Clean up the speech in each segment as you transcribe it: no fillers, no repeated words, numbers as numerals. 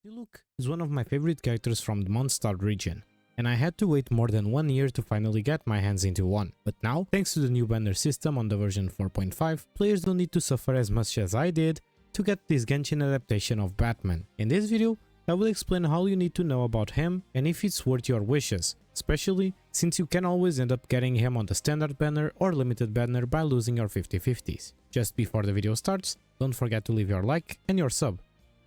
Diluc is one of my favorite characters from the Mondstadt region, and I had to wait more than 1 year to finally get my hands into one. But now, thanks to the new banner system on the version 4.5, players don't need to suffer as much as I did to get this Genshin adaptation of Batman. In this video, I will explain all you need to know about him and if it's worth your wishes, especially since you can always end up getting him on the standard banner or limited banner by losing your 50/50s. Just before the video starts, don't forget to leave your like and your sub.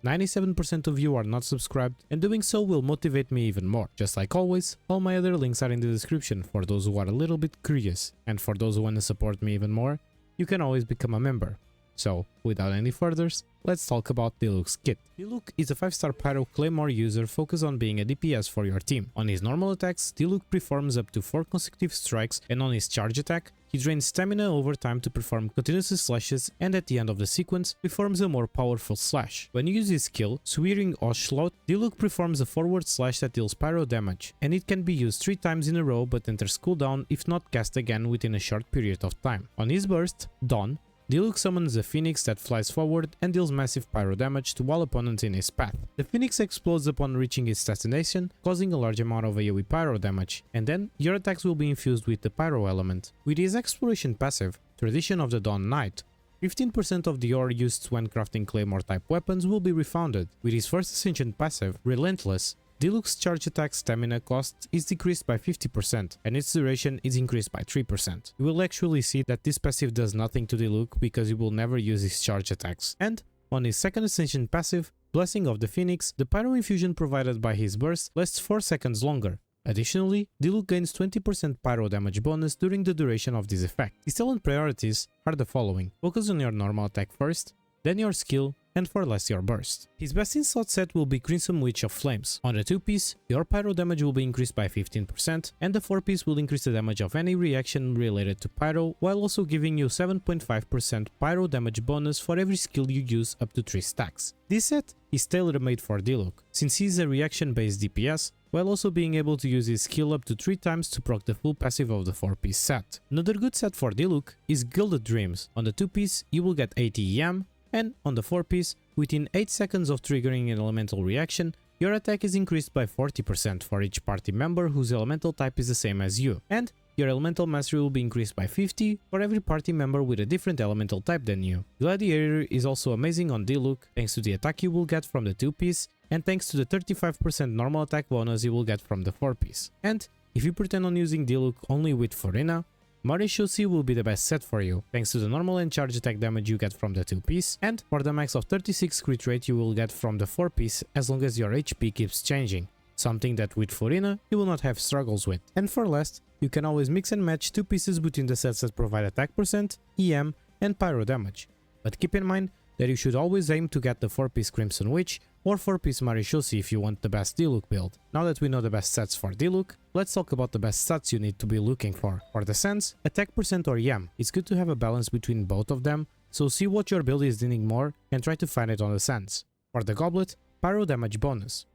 97% of you are not subscribed, and doing so will motivate me even more. Just like always, all my other links are in the description for those who are a little bit curious, and for those who want to support me even more, you can always become a member. So, without any furthers, let's talk about Diluc's kit. Diluc is a 5-star Pyro Claymore user focused on being a DPS for your team. On his normal attacks, Diluc performs up to 4 consecutive strikes, and on his charge attack, he drains stamina over time to perform continuous slashes, and at the end of the sequence, performs a more powerful slash. When you use his skill, Swearing Ocelot, Diluc performs a forward slash that deals pyro damage, and it can be used 3 times in a row but enters cooldown if not cast again within a short period of time. On his burst, Dawn, Diluc summons a phoenix that flies forward and deals massive pyro damage to all opponents in his path. The phoenix explodes upon reaching its destination, causing a large amount of AoE pyro damage, and then your attacks will be infused with the pyro element. With his exploration passive, Tradition of the Dawn Knight, 15% of the ore used when crafting claymore type weapons will be refunded. With his first ascension passive, Relentless, Diluc's charge attack stamina cost is decreased by 50% and its duration is increased by 3%. You will actually see that this passive does nothing to Diluc because you will never use his charge attacks. And on his second ascension passive, Blessing of the Phoenix, the pyro infusion provided by his burst lasts 4 seconds longer. Additionally, Diluc gains 20% pyro damage bonus during the duration of this effect. His talent priorities are the following: focus on your normal attack first, then your skill, and for less your burst. His best in slot set will be Crimson Witch of Flames. On the 2-piece, your pyro damage will be increased by 15%, and the 4-piece will increase the damage of any reaction related to pyro, while also giving you 7.5% pyro damage bonus for every skill you use up to 3 stacks. This set is tailor-made for Diluc, since he is a reaction-based DPS, while also being able to use his skill up to 3 times to proc the full passive of the 4-piece set. Another good set for Diluc is Gilded Dreams. On the 2-piece, you will get 80 EM, and on the 4-piece, within 8 seconds of triggering an elemental reaction, your attack is increased by 40% for each party member whose elemental type is the same as you, and your elemental mastery will be increased by 50 for every party member with a different elemental type than you. Gladiator is also amazing on Diluc thanks to the attack you will get from the 2-piece, and thanks to the 35% normal attack bonus you will get from the 4-piece. And if you pretend on using Diluc only with Furina, Marishosi will be the best set for you, thanks to the normal and charge attack damage you get from the 2-piece, and for the max of 36 crit rate you will get from the 4-piece as long as your HP keeps changing, something that with Furina you will not have struggles with. And for last, you can always mix and match 2 pieces between the sets that provide attack percent, EM, and pyro damage. But keep in mind that you should always aim to get the 4-piece Crimson Witch or 4-piece Marishosi if you want the best Diluc build. Now that we know the best sets for Diluc, let's talk about the best stats you need to be looking for. For the Sands, attack percent or EM, it's good to have a balance between both of them, so see what your build is needing more and try to find it on the Sands. For the Goblet, pyro damage bonus.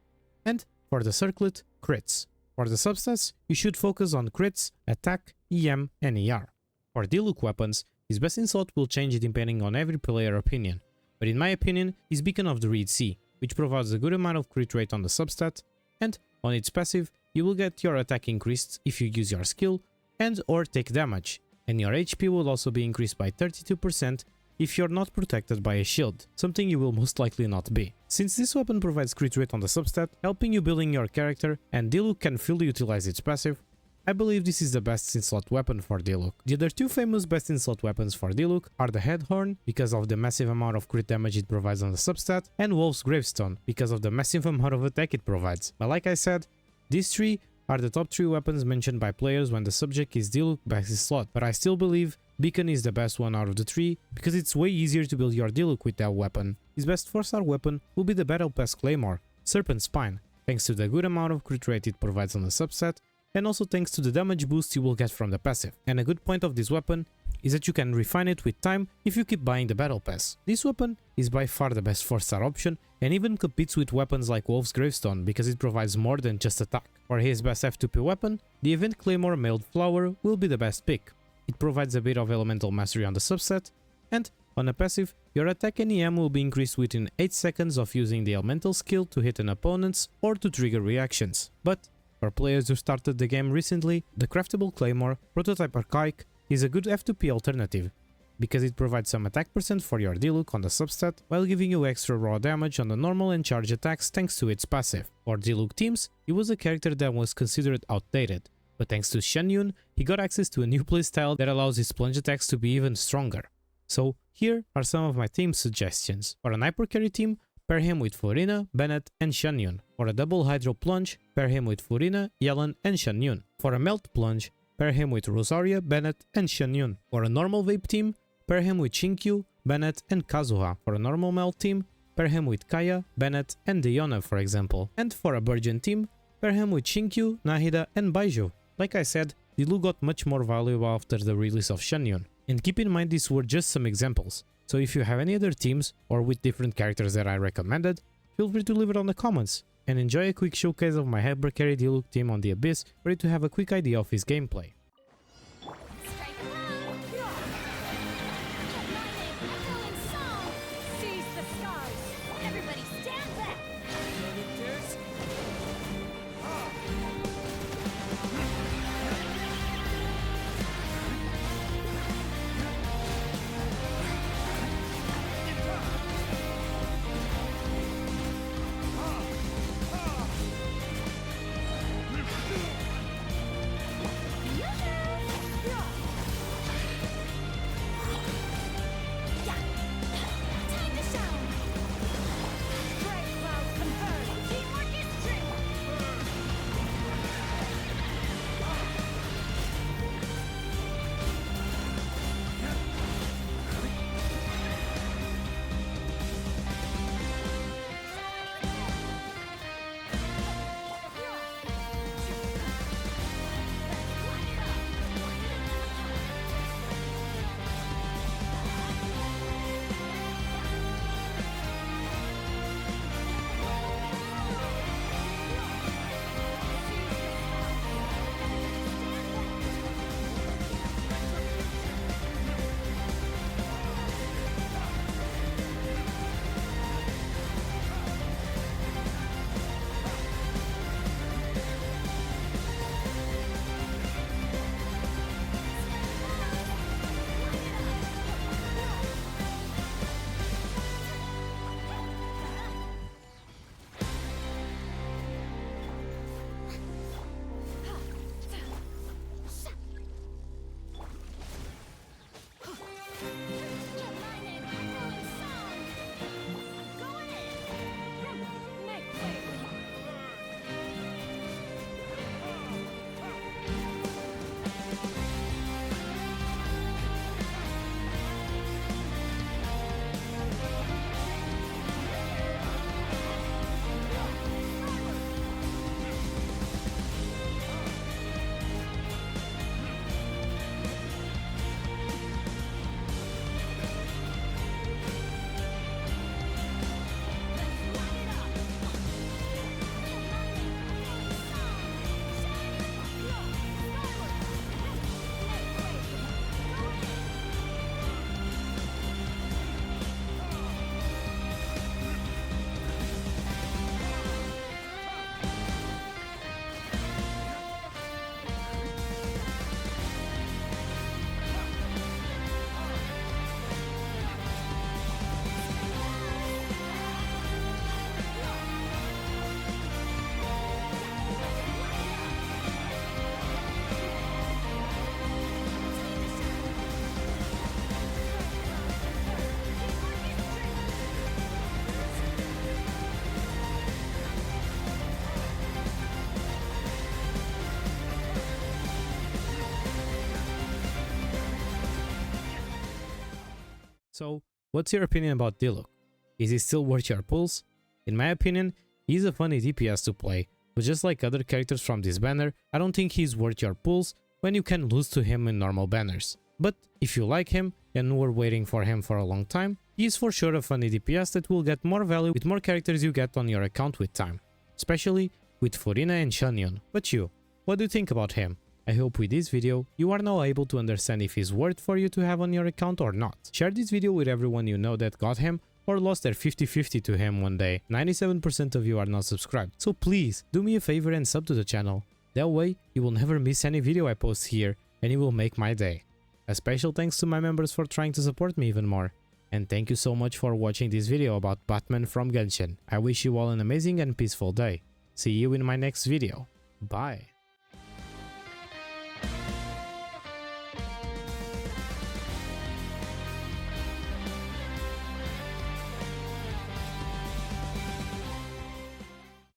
And for the Circlet, crits. For the substats, you should focus on crits, attack, EM, and ER. For Diluc weapons, his best in slot will change depending on every player opinion, but in my opinion, is Beacon of the Reed Sea, which provides a good amount of crit rate on the substat, and on its passive, you will get your attack increased if you use your skill and or take damage, and your HP will also be increased by 32% if you're not protected by a shield, something you will most likely not be. Since this weapon provides crit rate on the substat, helping you building your character, and Diluc can fully utilize its passive, I believe this is the best in-slot weapon for Diluc. The other 2 famous best in-slot weapons for Diluc are the Headhorn, because of the massive amount of crit damage it provides on the substat, and Wolf's Gravestone, because of the massive amount of attack it provides. But like I said, these 3 are the top 3 weapons mentioned by players when the subject is Diluc best in slot, but I still believe Beacon is the best one out of the 3, because it's way easier to build your Diluc with that weapon. His best 4-star weapon will be the Battle Pass Claymore, Serpent Spine, thanks to the good amount of crit rate it provides on the subset, and also thanks to the damage boost you will get from the passive. And a good point of this weapon is that you can refine it with time if you keep buying the Battle Pass. This weapon is by far the best 4-star option and even competes with weapons like Wolf's Gravestone because it provides more than just attack. For his best F2P weapon, the Event Claymore Mailed Flower will be the best pick. It provides a bit of elemental mastery on the subset, and On a passive, your attack and EM will be increased within 8 seconds of using the elemental skill to hit an opponent's or to trigger reactions. But for players who started the game recently, the craftable claymore, prototype archaic, is a good F2P alternative, because it provides some attack percent for your Diluc on the substat while giving you extra raw damage on the normal and charge attacks thanks to its passive. For Diluc teams, he was a character that was considered outdated, but thanks to Shen Yun, he got access to a new playstyle that allows his plunge attacks to be even stronger. So here are some of my team suggestions. For an hyper carry team, pair him with Furina, Bennett and Shen Yun. For a double hydro plunge, pair him with Furina, Yelan and Shen Yun. For a melt plunge, pair him with Rosaria, Bennett and Shen Yun. For a normal vape team, pair him with Shinkyu, Bennett and Kazuha. For a normal melt team, pair him with Kaya, Bennett and Diona, for example. And for a Burgeon team, pair him with Shinkyu, Nahida and Baiju. Like I said, Diluc got much more valuable after the release of Shen Yun. And keep in mind these were just some examples, so if you have any other teams or with different characters that I recommended, feel free to leave it on the comments, and enjoy a quick showcase of my hyper carry Diluc team on the Abyss for you to have a quick idea of his gameplay. So, what's your opinion about Diluc? Is he still worth your pulls? In my opinion, he's a funny DPS to play, but just like other characters from this banner, I don't think he's worth your pulls when you can lose to him in normal banners. But if you like him and were waiting for him for a long time, he is for sure a funny DPS that will get more value with more characters you get on your account with time, especially with Furina and Shen Yun. But you, what do you think about him? I hope with this video, you are now able to understand if he's worth for you to have on your account or not. Share this video with everyone you know that got him or lost their 50-50 to him one day. 97% of you are not subscribed, so please do me a favor and sub to the channel. That way, you will never miss any video I post here and it will make my day. A special thanks to my members for trying to support me even more. And thank you so much for watching this video about Batman from Genshin. I wish you all an amazing and peaceful day. See you in my next video. Bye.